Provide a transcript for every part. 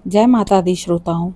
जय माता दी श्रोताओं,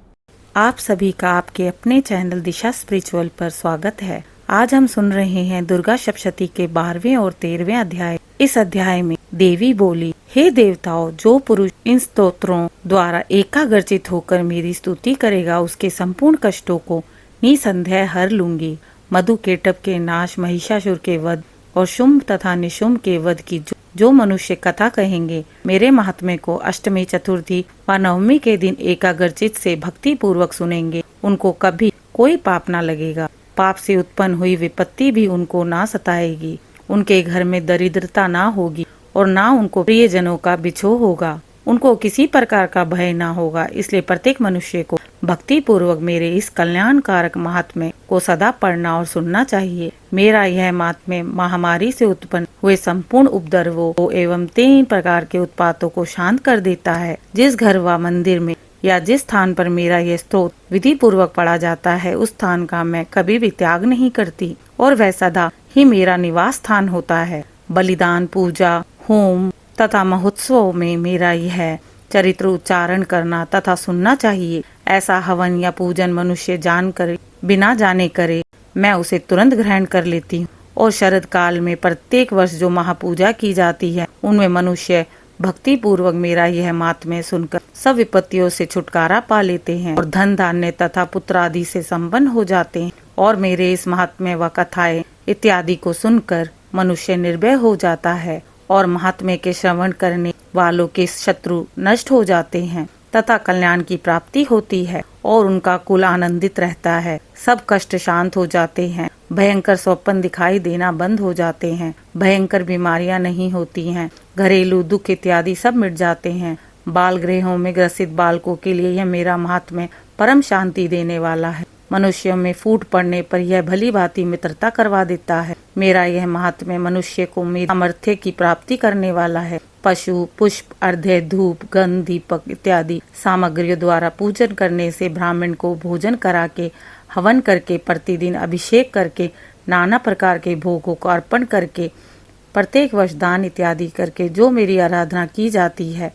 आप सभी का आपके अपने चैनल दिशा स्पिरिचुअल पर स्वागत है। आज हम सुन रहे हैं दुर्गा सप्तशती के 12वें और 13वें अध्याय। इस अध्याय में देवी बोली, हे देवताओं, जो पुरुष इन स्तोत्रों द्वारा एकाग्रचित होकर मेरी स्तुति करेगा उसके संपूर्ण कष्टों को निसंदेह हर लूंगी। मधुकेटभ के नाश, महिषासुर के वध और शुंभ तथा निशुंभ के वध की जो मनुष्य कथा कहेंगे, मेरे महात्म्य को अष्टमी, चतुर्थी व नवमी के दिन एकाग्रचित से भक्ति पूर्वक सुनेंगे, उनको कभी कोई पाप ना लगेगा। पाप से उत्पन्न हुई विपत्ति भी उनको ना सताएगी। उनके घर में दरिद्रता ना होगी और ना उनको प्रियजनों का बिछोह होगा। उनको किसी प्रकार का भय ना होगा। इसलिए प्रत्येक मनुष्य को भक्ति पूर्वक मेरे इस कल्याणकारक महात्म्य को सदा पढ़ना और सुनना चाहिए। मेरा यह महात्म्य महामारी से उत्पन्न हुए संपूर्ण उपद्रवों को एवं 3 प्रकार के उत्पातों को शांत कर देता है। जिस घर व मंदिर में या जिस स्थान पर मेरा यह स्तोत्र विधि पूर्वक पढ़ा जाता है, उस स्थान का मैं कभी भी त्याग नहीं करती और वह सदा ही मेरा निवास स्थान होता है। बलिदान, पूजा, होम तथा महोत्सव में मेरा यह चरित्र उच्चारण करना तथा सुनना चाहिए। ऐसा हवन या पूजन मनुष्य जान कर बिना जाने करे, मैं उसे तुरंत ग्रहण कर लेती हूँ। और शरद काल में प्रत्येक वर्ष जो महापूजा की जाती है, उनमें मनुष्य भक्ति पूर्वक मेरा यह महात्म्य सुनकर सब विपत्तियों से छुटकारा पा लेते हैं और धन धान्य तथा पुत्र आदि से संपन्न हो जाते हैं। और मेरे इस महात्म्य व कथाएं इत्यादि को सुनकर मनुष्य निर्भय हो जाता है और महात्म्य के श्रवण करने वालों के शत्रु नष्ट हो जाते हैं तथा कल्याण की प्राप्ति होती है और उनका कुल आनंदित रहता है। सब कष्ट शांत हो जाते हैं, भयंकर स्वप्न दिखाई देना बंद हो जाते हैं, भयंकर बीमारियां नहीं होती हैं, घरेलू दुख इत्यादि सब मिट जाते हैं। बाल गृहों में ग्रसित बालकों के लिए यह मेरा महात्म्य परम शांति देने वाला है। मनुष्यों में फूट पड़ने पर यह भली भांति मित्रता करवा देता है। मेरा यह महात्म्य मनुष्य को मेरे सामर्थ्य की प्राप्ति करने वाला है। पशु, पुष्प, अर्घ्य, धूप, गंध, दीपक इत्यादि सामग्रियों द्वारा पूजन करने से, ब्राह्मण को भोजन करा के, हवन करके, प्रतिदिन अभिषेक करके, नाना प्रकार के भोगों को अर्पण करके, प्रत्येक वर्ष दान इत्यादि करके जो मेरी आराधना की जाती है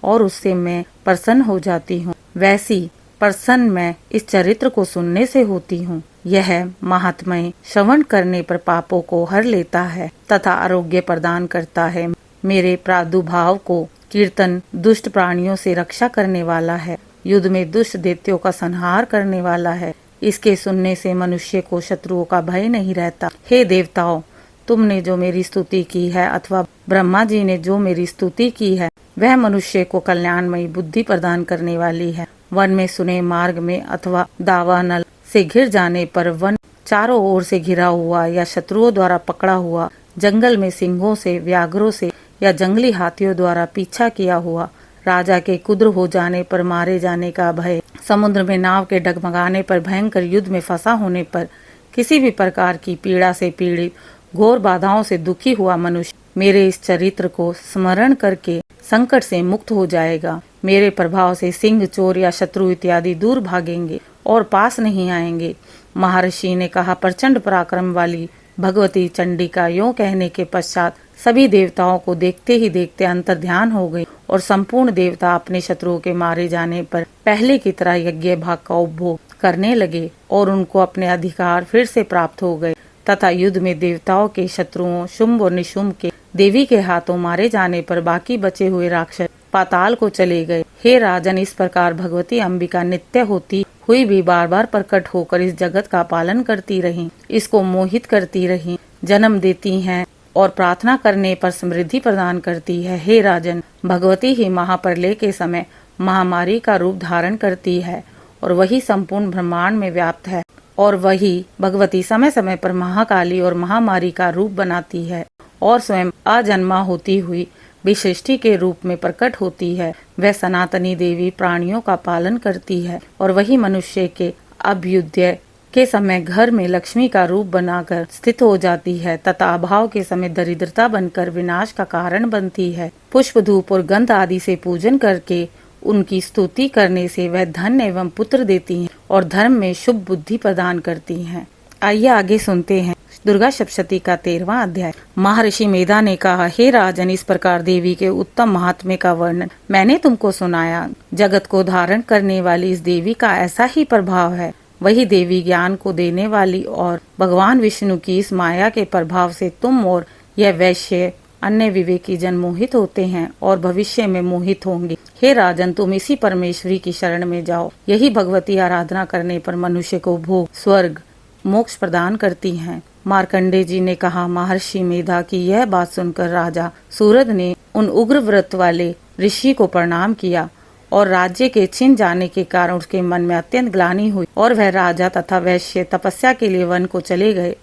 और उससे मैं प्रसन्न हो जाती हूँ, वैसी प्रसन्न मैं इस चरित्र को सुनने से होती हूँ। यह महात्म्य श्रवण करने पर पापों को हर लेता है तथा आरोग्य प्रदान करता है। मेरे प्रादुर्भाव को कीर्तन दुष्ट प्राणियों से रक्षा करने वाला है, युद्ध में दुष्ट दैत्यों का संहार करने वाला है। इसके सुनने से मनुष्य को शत्रुओं का भय नहीं रहता। हे देवताओं, तुमने जो मेरी स्तुति की है अथवा ब्रह्मा जी ने जो मेरी स्तुति की है, वह मनुष्य को कल्याणमयी बुद्धि प्रदान करने वाली है। वन में सुने मार्ग में अथवा दावानल से घिर जाने पर, वन चारों ओर से घिरा हुआ या शत्रुओं द्वारा पकड़ा हुआ, जंगल में सिंहों से, व्याघ्रों से या जंगली हाथियों द्वारा पीछा किया हुआ, राजा के कुद्र हो जाने पर मारे जाने का भय, समुद्र में नाव के डगमगाने पर, भयंकर युद्ध में फंसा होने पर, किसी भी प्रकार की पीड़ा से पीड़ित, घोर बाधाओं से दुखी हुआ मनुष्य मेरे इस चरित्र को स्मरण करके संकट से मुक्त हो जाएगा। मेरे प्रभाव से सिंह, चोर या शत्रु इत्यादि दूर भागेंगे और पास नहीं आएंगे। महर्षि ने कहा, प्रचंड पराक्रम वाली भगवती चंडिका यों कहने के पश्चात सभी देवताओं को देखते ही देखते अंतर ध्यान हो गई और संपूर्ण देवता अपने शत्रुओं के मारे जाने पर पहले की तरह यज्ञ भाग का उपभोग करने लगे और उनको अपने अधिकार फिर से प्राप्त हो गए तथा युद्ध में देवताओं के शत्रुओं शुंभ और निशुंभ के देवी के हाथों मारे जाने पर बाकी बचे हुए राक्षस पाताल को चले गए। हे राजन, इस प्रकार भगवती अंबिका नित्य होती हुई भी बार बार प्रकट होकर इस जगत का पालन करती रही, इसको मोहित करती रही, जन्म देती हैं और प्रार्थना करने पर समृद्धि प्रदान करती है। हे राजन, भगवती ही महाप्रलय के समय महामारी का रूप धारण करती है और वही संपूर्ण ब्रह्मांड में व्याप्त है और वही भगवती समय समय पर महाकाली और महामारी का रूप बनाती है और स्वयं अजन्मा होती हुई भी सृष्टि के रूप में प्रकट होती है। वह सनातनी देवी प्राणियों का पालन करती है और वही मनुष्य के अभ्युदय के समय घर में लक्ष्मी का रूप बनाकर स्थित हो जाती है तथा अभाव के समय दरिद्रता बनकर विनाश का कारण बनती है। पुष्प, धूप और गंध आदि से पूजन करके उनकी स्तुति करने से वह धन एवं पुत्र देती हैं और धर्म में शुभ बुद्धि प्रदान करती हैं। आइए आगे सुनते हैं दुर्गा सप्तशती का 13वां अध्याय। महर्षि मेधा ने कहा, हे राजन, इस प्रकार देवी के उत्तम महात्म्य का वर्णन मैंने तुमको सुनाया। जगत को धारण करने वाली इस देवी का ऐसा ही प्रभाव है। वही देवी ज्ञान को देने वाली और भगवान विष्णु की इस माया के प्रभाव से तुम और यह वैश्य अन्य विवेकी जन मोहित होते हैं और भविष्य में मोहित होंगे। हे राजन, तुम इसी परमेश्वरी की शरण में जाओ। यही भगवती आराधना करने पर मनुष्य को भोग, स्वर्ग, मोक्ष प्रदान करती हैं। मार्कंडे जी ने कहा, महर्षि मेधा की यह बात सुनकर राजा सूरद ने उन उग्र व्रत वाले ऋषि को प्रणाम किया और राज्य के छिन जाने के कारण उसके मन में अत्यंत ग्लानि हुई और वह राजा तथा वैश्य तपस्या के लिए वन को चले गए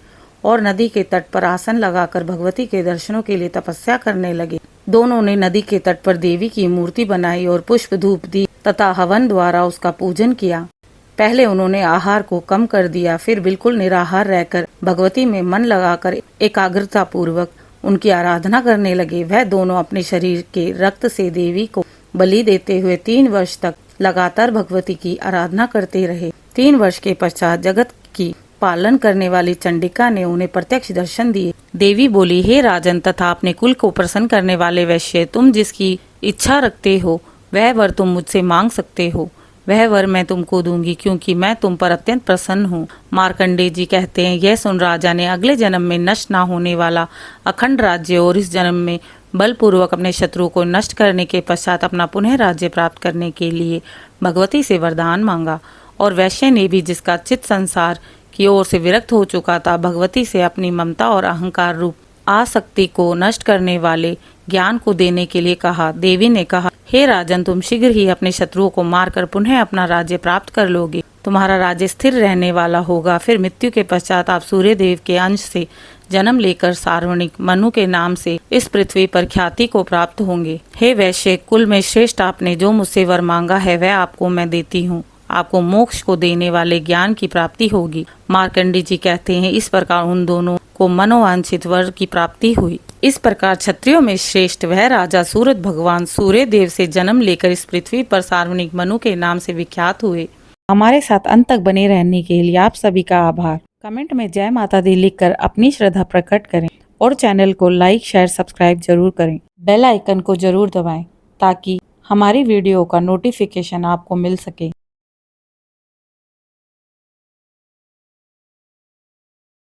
और नदी के तट पर आसन लगाकर भगवती के दर्शनों के लिए तपस्या करने लगे। दोनों ने नदी के तट पर देवी की मूर्ति बनाई और पुष्प, धूप, दीप तथा हवन द्वारा उसका पूजन किया। पहले उन्होंने आहार को कम कर दिया, फिर बिल्कुल निराहार रहकर भगवती में मन लगाकर एकाग्रता पूर्वक उनकी आराधना करने लगे। वह दोनों अपने शरीर के रक्त से देवी को बलि देते हुए 3 वर्ष तक लगातार भगवती की आराधना करते रहे। 3 वर्ष के पश्चात जगत की पालन करने वाली चंडिका ने उन्हें प्रत्यक्ष दर्शन दिए। देवी बोली, हे राजन तथा अपने कुल को प्रसन्न करने वाले वैश्य, तुम जिसकी इच्छा रखते हो वह वर तुम मुझसे मांग सकते हो। वह वर मैं तुमको दूंगी, क्योंकि मैं तुम पर अत्यंत प्रसन्न हूँ। मार्कंडे जी कहते हैं, यह सुन राजा ने अगले जन्म में नष्ट न होने वाला अखंड राज्य और इस जन्म में बलपूर्वक अपने शत्रुओं को नष्ट करने के पश्चात अपना पुनः राज्य प्राप्त करने के लिए भगवती से वरदान मांगा। और वैश्य ने भी, जिसका चित्त संसार की ओर से विरक्त हो चुका था, भगवती से अपनी ममता और अहंकार रूप आसक्ति को नष्ट करने वाले ज्ञान को देने के लिए कहा। देवी ने कहा, हे राजन, तुम शीघ्र ही अपने शत्रुओं को मारकर पुनः अपना राज्य प्राप्त कर लोगे। तुम्हारा राज्य स्थिर रहने वाला होगा। फिर मृत्यु के पश्चात आप सूर्य देव के अंश से जन्म लेकर सार्वणिक मनु के नाम से इस पृथ्वी पर ख्याति को प्राप्त होंगे। हे वैश्य कुल में श्रेष्ठ, आपने जो मुझसे वर मांगा है वह आपको मैं देती हूँ। आपको मोक्ष को देने वाले ज्ञान की प्राप्ति होगी। मार्कंडी जी कहते हैं, इस प्रकार उन दोनों को मनोवांछित वर की प्राप्ति हुई। इस प्रकार क्षत्रियों में श्रेष्ठ वह राजा सूरज भगवान सूर्य देव से जन्म लेकर इस पृथ्वी पर सार्वणिक मनु के नाम से विख्यात हुए। हमारे साथ अंत तक बने रहने के लिए आप सभी का आभार। कमेंट में जय माता दी लिखकर अपनी श्रद्धा प्रकट करें और चैनल को लाइक, शेयर, सब्सक्राइब जरूर करें। बेल आइकन को जरूर दबाएं ताकि हमारी वीडियो का नोटिफिकेशन आपको मिल सके।